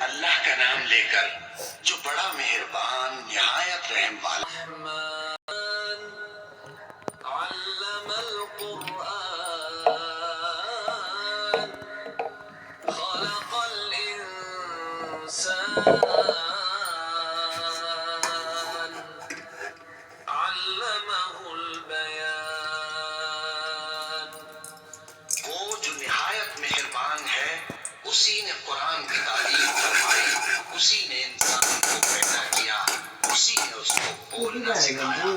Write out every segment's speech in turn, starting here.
अल्लाह का नाम लेकर जो बड़ा मेहरबान निहायत रहम वाला। वो जो निहायत मेहरबान है, उसी ने कुरान की तालीम फरमाई, उसी ने इंसान को पैदा किया, उसी ने उसको बोलना सिखाया।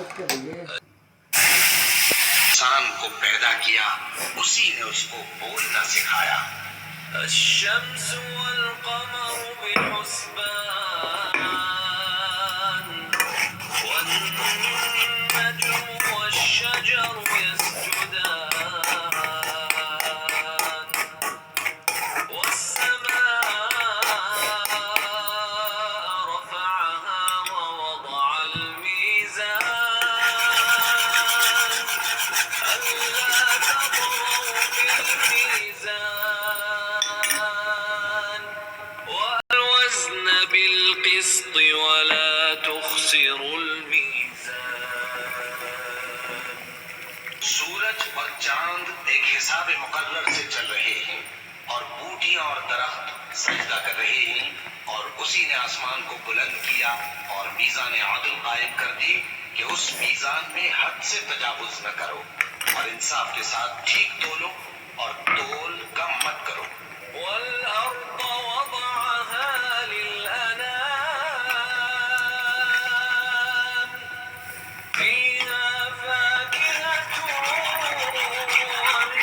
इंसान को पैदा किया, उसी ने उसको बोलना सिखाया। الشمس والقمر بحسبان والنجم والشجر يسجدان والسماء رفعها ووضع الميزان ألا تطغوا في الميزان والوزن بالقسط ولا تخسروا الميزان। सूरज और चांद एक हिसाब मुकर्रर से चल रहे हैं और बूटियां और दरख्त सजदा कर रहे हैं, और उसी ने आसमान को बुलंद किया और मीज़ान आदल कायम कर दी कि उस मीज़ान में हद से तजावुज न करो और इंसाफ के साथ ठीक तोलो और तोल कम मत करो। والأرض وضعها للأنام فيها فاكهة والنخل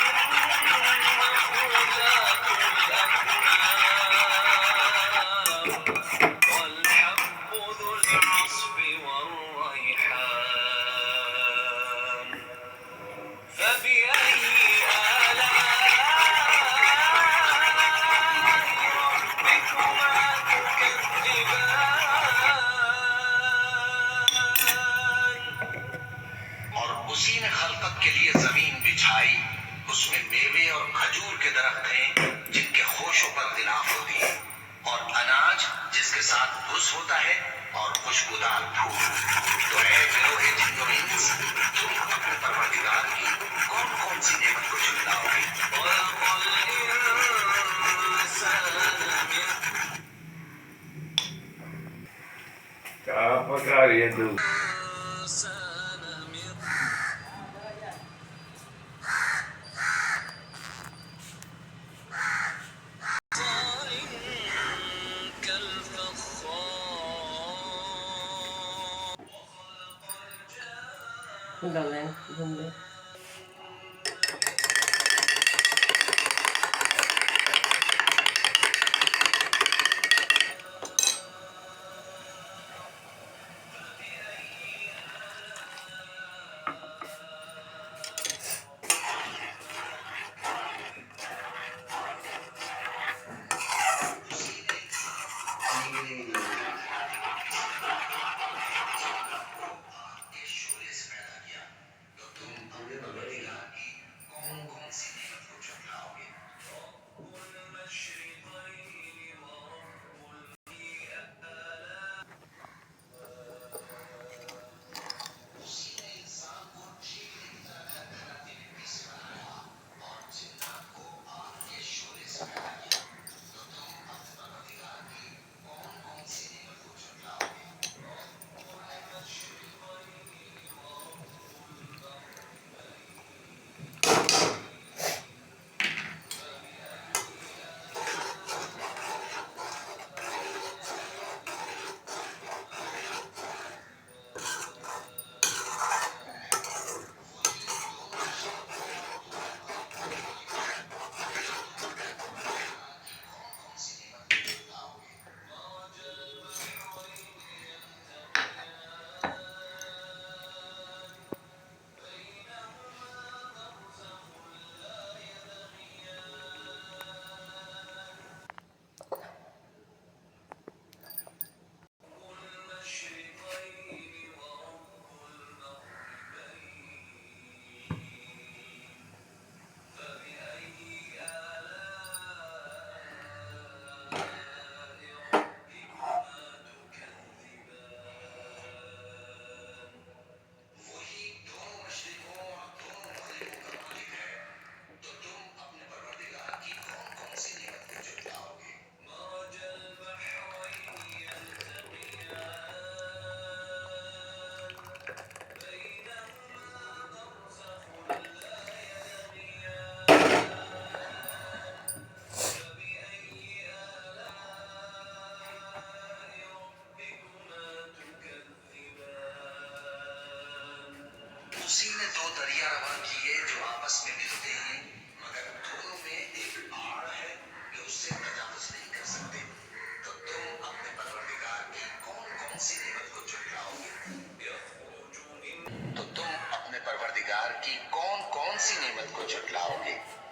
ذات الأكمام والحب ذو العصف والريحان فبأي آلاء ربكما تكذبان। और उसी ने खलकत के लिए जमीन बिछाई, उसमें मेवे और खजूर के दरख्त हैं जिनके खोशों पर गिलाफ होती है, और अनाज जिसके साथ भुस होता है और खुशबूदार फूल। तो ऐ गिरोहे जिन्नो इंस, तुम अपने परवरदिगार की कौन कौन सी नेमत को झुटलाओगे? क्या पका रही है तू? डालें घूमने दरिया रवा किए जो आपस में मिलते हैं, मगर दोनों में एक आड़ है कि उससे तजावुज नहीं कर सकते। तो तुम अपने परवरदिगार की कौन कौन सी नेमत को झुटलाओगे? तो तुम अपने परवरदिगार की कौन कौन सी नेमत को झुटलाओगे?